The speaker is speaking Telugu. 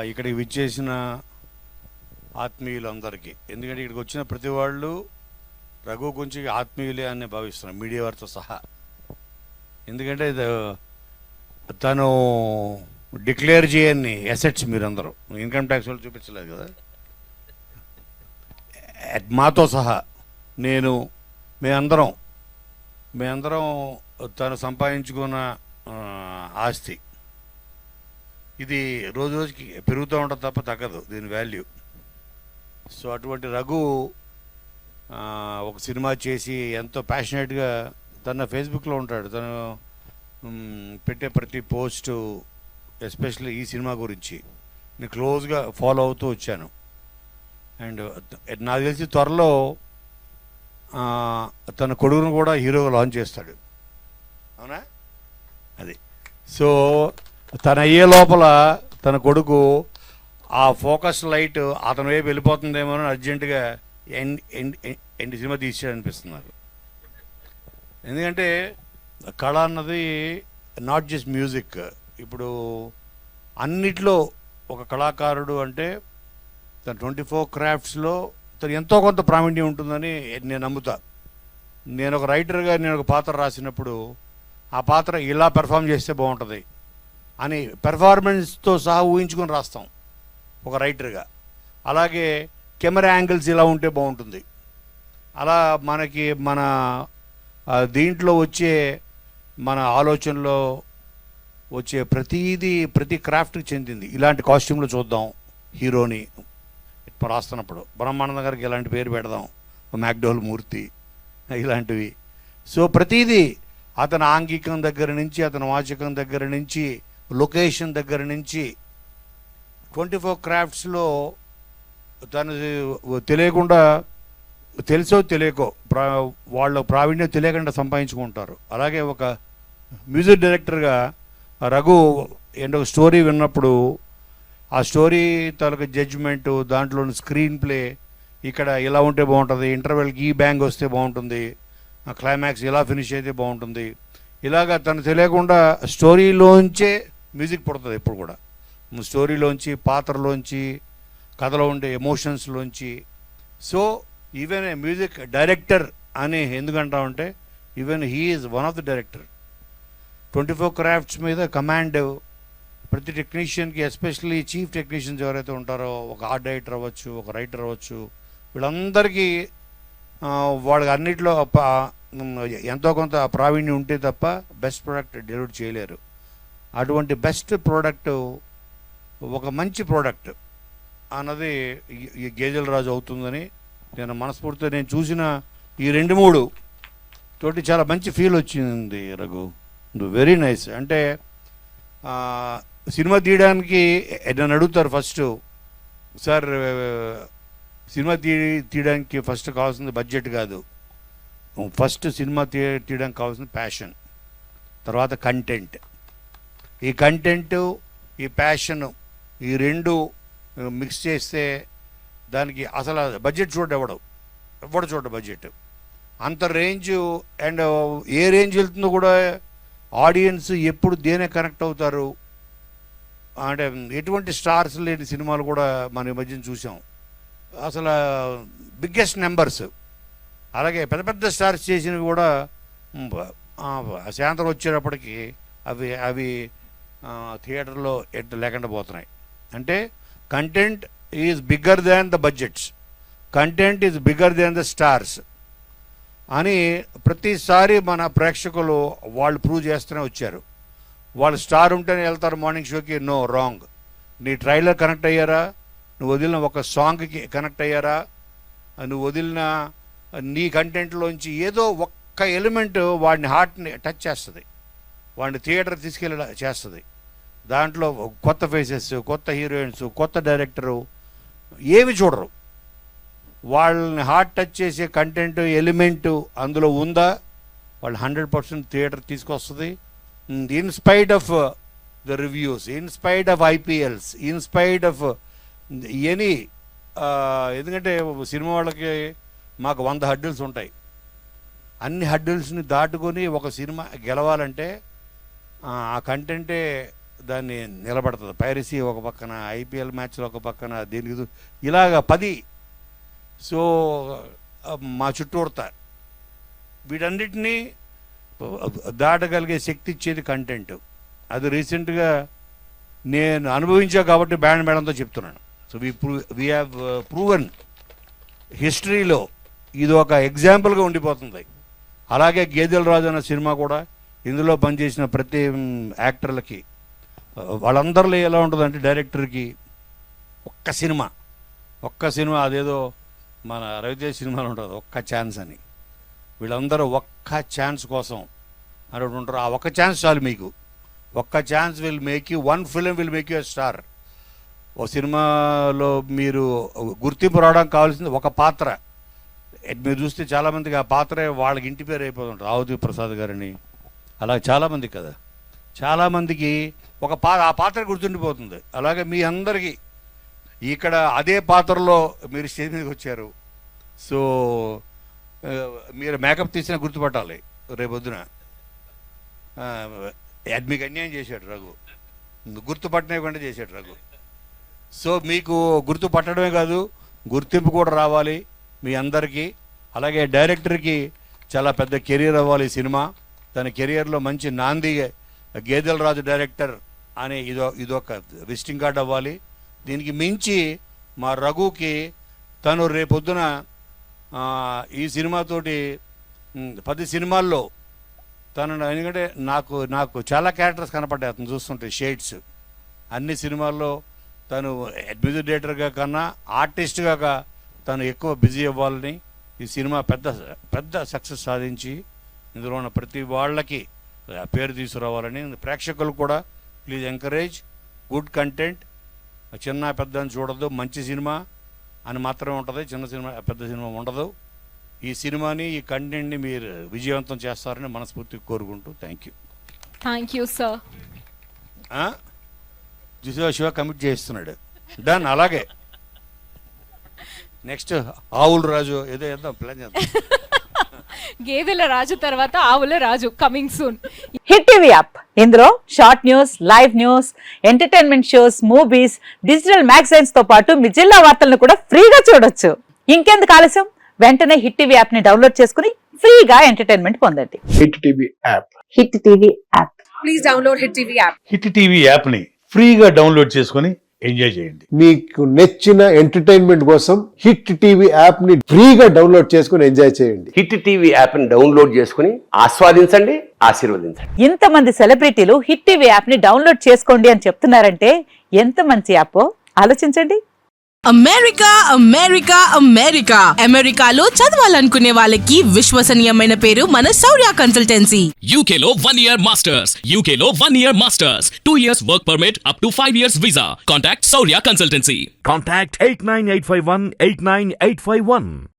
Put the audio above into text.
ఇక్కడికి విచ్చేసిన ఆత్మీయులందరికీ, ఎందుకంటే ఇక్కడికి వచ్చిన ప్రతి వాళ్ళు రఘు కొంచెం ఆత్మీయులే అని భావిస్తున్నాను, మీడియా వారితో సహా. ఎందుకంటే తను డిక్లేర్ చేయని అసెట్స్ మీరందరూ ఇన్కమ్ ట్యాక్స్ వాళ్ళు చూపించలేదు కదా, మాతో సహా మేమందరం తను సంపాదించుకున్న ఆస్తి. ఇది రోజు రోజుకి పెరుగుతూ ఉంటుంది తప్ప తగ్గదు దీని వాల్యూ. సో అటువంటి రఘు ఒక సినిమా చేసి ఎంతో ప్యాషనేట్గా తన ఫేస్బుక్లో ఉంటాడు. తను పెట్టే ప్రతి పోస్టు ఎస్పెషల్లీ ఈ సినిమా గురించి నేను క్లోజ్గా ఫాలో అవుతూ వచ్చాను. అండ్ నాకు తెలిసి త్వరలో తన కొడుకును కూడా హీరోగా లాంచ్ చేస్తాడు, అవునా? అది సో తన అయ్యే లోపల తన కొడుకు ఆ ఫోకస్ లైట్ అతని వైపు వెళ్ళిపోతుందేమో అని అర్జెంటుగా ఎండ్ సినిమా తీసాడనిపిస్తుంది నాకు. ఎందుకంటే కళ అన్నది నాట్ జస్ట్ మ్యూజిక్. ఇప్పుడు అన్నిట్లో ఒక కళాకారుడు అంటే తన 24 క్రాఫ్ట్స్లో తను ఎంతో కొంత ప్రావీణ్యం ఉంటుందని నేను నమ్ముతా. నేను ఒక రైటర్గా నేను ఒక పాత్ర రాసినప్పుడు ఆ పాత్ర ఇలా పెర్ఫామ్ చేస్తే బాగుంటుంది అని పెర్ఫార్మెన్స్తో సహా ఊహించుకొని రాస్తాం ఒక రైటర్గా. అలాగే కెమెరా యాంగిల్స్ ఇలా ఉంటే బాగుంటుంది, అలా మనకి మన దీంట్లో వచ్చే మన ఆలోచనలో వచ్చే ప్రతి క్రాఫ్ట్కి చెందింది. ఇలాంటి కాస్ట్యూమ్లో చూద్దాం హీరోని రాస్తున్నప్పుడు, బ్రహ్మానంద గారికి ఇలాంటి పేరు పెడదాం, మ్యాక్డోల్ మూర్తి ఇలాంటివి. సో ప్రతిదీ అతని ఆంగికం దగ్గర నుంచి, అతని వాచకం దగ్గర నుంచి, లొకేషన్ దగ్గర నుంచి 24 క్రాఫ్ట్స్లో తను తెలియకుండా, తెలుసో తెలియకో వాళ్ళ ప్రావీణ్యం తెలియకుండా సంపాదించుకుంటారు. అలాగే ఒక మ్యూజిక్ డైరెక్టర్గా రఘు ఒక స్టోరీ విన్నప్పుడు ఆ స్టోరీ తాలూకు జడ్జిమెంటు, దాంట్లోని స్క్రీన్ ప్లే ఇక్కడ ఇలా ఉంటే బాగుంటుంది, ఇంటర్వెల్కి ఈ బ్యాంగ్ వస్తే బాగుంటుంది, క్లైమాక్స్ ఇలా ఫినిష్ అయితే బాగుంటుంది, ఇలాగా తను తెలియకుండా స్టోరీలోంచే మ్యూజిక్ పుడుతుంది ఎప్పుడు కూడా. స్టోరీలోంచి, పాత్రలోంచి, కథలో ఉండే ఎమోషన్స్లోంచి. So even a music director అని ఎందుకంటామంటే even he is one of the director. 24 crafts మీద కమాండ్ ప్రతి టెక్నీషియన్కి, ఎస్పెషల్లీ చీఫ్ టెక్నీషియన్స్ ఎవరైతే ఉంటారో, ఒక ఆర్ట్ డైరెక్టర్ అవ్వచ్చు, ఒక రైటర్ అవ్వచ్చు, వీళ్ళందరికీ వాళ్ళకి అన్నిట్లో ఎంతో కొంత ప్రావీణ్యం ఉంటే తప్ప బెస్ట్ ప్రోడక్ట్ డెలివర్ చేయలేరు. అటువంటి బెస్ట్ ప్రోడక్ట్, ఒక మంచి ప్రోడక్ట్ అన్నది ఈ గేదెల రాజు అవుతుందని నేను మనస్ఫూర్తిగా, నేను చూసిన ఈ 2-3 తోటి చాలా మంచి ఫీల్ వచ్చింది రఘు. Very nice. అంటే సినిమా తీయడానికి నన్ను అడుగుతారు ఫస్ట్, సార్ సినిమా తీయడానికి ఫస్ట్ కావాల్సింది బడ్జెట్ కాదు, ఫస్ట్ సినిమా తీయడానికి కావాల్సింది ప్యాషన్, తర్వాత కంటెంట్. ఈ కంటెంటు, ఈ ప్యాషను, ఈ రెండు మిక్స్ చేస్తే దానికి అసలు బడ్జెట్ ఎవడు చూడ బడ్జెట్ అంత రేంజ్. అండ్ ఏ రేంజ్ వెళ్తుందో కూడా ఆడియన్స్ ఎప్పుడు దేనే కనెక్ట్ అవుతారు అంటే ఎటువంటి స్టార్స్ లేని సినిమాలు కూడా మనం ఈ మధ్యన చూసాం. అసలు బిగ్గెస్ట్ నెంబర్స్. అలాగే పెద్ద పెద్ద స్టార్స్ చేసినవి కూడా సాయంత్రం వచ్చేటప్పటికి అవి థియేటర్లో లేకుండా పోతున్నాయి. అంటే content is bigger than the budgets, content is bigger than the stars అని ప్రతిసారి మన ప్రేక్షకులు వాళ్ళు ప్రూవ్ చేస్తూనే వచ్చారు. వాళ్ళు స్టార్ ఉంటేనే వెళ్తారు మార్నింగ్ షోకి. No, wrong. నీ ట్రైలర్ కనెక్ట్ అయ్యారా, నువ్వు వదిలిన ఒక సాంగ్కి కనెక్ట్ అయ్యారా, నువ్వు వదిలిన నీ కంటెంట్లోంచి ఏదో ఒక్క ఎలిమెంట్ వాడిని హార్ట్ని టచ్ చేస్తుంది, వాడిని థియేటర్ తీసుకెళ్ళి చేస్తుంది. దాంట్లో కొత్త ఫేసెస్, కొత్త హీరోయిన్స్, కొత్త డైరెక్టరు ఏమి చూడరు. వాళ్ళని హార్ట్ టచ్ చేసే కంటెంట్ ఎలిమెంటు అందులో ఉందా, వాళ్ళు 100% థియేటర్ తీసుకొస్తుంది. Inspired of the reviews, inspired of IPLs, inspired of any. ఎందుకంటే సినిమా వాళ్ళకి మాకు 100 హడ్డిల్స్ ఉంటాయి. అన్ని హడ్డిల్స్ని దాటుకొని ఒక సినిమా గెలవాలంటే ఆ కంటెంటే దాన్ని నిలబడుతుంది. పైరసీ ఒక పక్కన, ఐపీఎల్ మ్యాచ్లు ఒక పక్కన, దీనికి ఇలాగ 10. సో మా చుట్టూర్త వీటన్నిటినీ దాటగలిగే శక్తి ఇచ్చేది కంటెంట్. అది రీసెంట్గా నేను అనుభవించా కాబట్టి బ్యాండ్ మేడంతో చెప్తున్నాను. సో వీ హ్యావ్ ప్రూవన్ హిస్టరీలో ఇది ఒక ఎగ్జాంపుల్గా ఉండిపోతుంది. అలాగే గేదెల రాజు అన్న సినిమా కూడా ఇందులో పనిచేసిన ప్రతి యాక్టర్లకి వాళ్ళందరిలో ఎలా ఉంటుందంటే డైరెక్టర్కి ఒక్క సినిమా అదేదో మన రవితేజ్ సినిమాలో ఉంటుంది ఒక్క ఛాన్స్ అని. వీళ్ళందరూ ఒక్క ఛాన్స్ కోసం అని ఉంటారు. ఆ ఒక్క ఛాన్స్ చాలు మీకు. ఒక్క chance will make you, one film will make you a star. ఓ సినిమాలో మీరు గుర్తింపు రావడానికి కావాల్సింది ఒక పాత్ర. మీరు చూస్తే చాలామందికి ఆ పాత్రే వాళ్ళకి ఇంటి పేరు అయిపోతుంటారు. రావుతీ ప్రసాద్ గారిని అలా చాలామంది కదా, చాలామందికి ఆ పాత్ర గుర్తుండిపోతుంది. అలాగే మీ అందరికీ ఇక్కడ అదే పాత్రలో మీరు స్టేజ్ మీదకి వచ్చారు. సో మీరు మేకప్ తీసినా గుర్తుపట్టాలి. రేపొద్దున మీకు అన్యాయం చేశాడు రఘు, గుర్తుపట్టనివ్వకుండా చేశాడు రఘు. సో మీకు గుర్తుపట్టడమే కాదు, గుర్తింపు కూడా రావాలి మీ అందరికీ. అలాగే డైరెక్టర్కి చాలా పెద్ద కెరీర్ అవ్వాలి సినిమా. తన కెరియర్లో మంచి నాంది గేదెల రాజు డైరెక్టర్ అనే ఇదొక విజిటింగ్ కార్డ్ అవ్వాలి. దీనికి మించి మా రఘుకి తను రేపొద్దున ఈ సినిమాతోటి 10 సినిమాల్లో తను, ఎందుకంటే నాకు చాలా క్యారెక్టర్స్ కనపడ్డాయి అతను చూస్తుంటే, షేడ్స్. అన్ని సినిమాల్లో తను మ్యూజిక్ డైరెక్టర్గా కన్నా ఆర్టిస్ట్గా తను ఎక్కువ బిజీ అవ్వాలని, ఈ సినిమా పెద్ద సక్సెస్ సాధించి ఇందులో ఉన్న ప్రతి వాళ్ళకి పేరు తీసుకురావాలని, ప్రేక్షకులు కూడా ప్లీజ్ ఎంకరేజ్ గుడ్ కంటెంట్. చిన్న పెద్ద అని చూడద్దు, మంచి సినిమా అని మాత్రమే ఉంటుంది, చిన్న సినిమా పెద్ద సినిమా ఉండదు. ఈ సినిమాని, ఈ కంటెంట్ని మీరు విజయవంతం చేస్తారని మనస్ఫూర్తిగా కోరుకుంటూ thank you sir. Shiva commit చేస్తున్నాడు. డన్. అలాగే నెక్స్ట్ ఆవుల రాజు ఏదో వేద్దాం, ప్లాన్ చేద్దాం. గేదెల రాజు తర్వాత ఆవుల రాజు coming soon. Hit TV app, ఇందులో short news, live news, entertainment shows, movies, digital magazines తో పాటు మీ జిల్లా వార్తలను కూడా ఫ్రీగా చూడొచ్చు. ఇంకెందుకు ఆలస్యం, వెంటనే హిట్ టీవీ యాప్ ని డౌన్లోడ్ చేసుకుని ఫ్రీగా ఎంటర్టైన్మెంట్ పొందండి. Hit TV app. Hit TV app. Please download hit TV app. Hit TV యాప్ని ఫ్రీగా డౌన్లోడ్ చేసుకొని ఎంజాయ్ చేయండి. మీకు నచ్చిన ఎంటర్టైన్మెంట్ కోసం హిట్ టీవీ యాప్ ని ఫ్రీగా డౌన్లోడ్ చేసుకుని ఎంజాయ్ చేయండి. హిట్ టీవీ యాప్ ని డౌన్లోడ్ చేసుకుని ఆస్వాదించండి, ఆశీర్వదించండి. ఇంతమంది సెలబ్రిటీలు హిట్ టీవీ యాప్ ని డౌన్లోడ్ చేసుకోండి అని చెప్తున్నారంటే ఎంత మంచి యాప్ ఆలోచించండి. అమెరికాలో చదవాలనుకునే వాళ్ళకి విశ్వసనీయమైన పేరు మన శౌర్య కన్సల్టెన్సీ. UK లో 1 year masters, 2 years work permit up to 5 years visa. Contact Saurya Consultancy. Contact 89851 89851.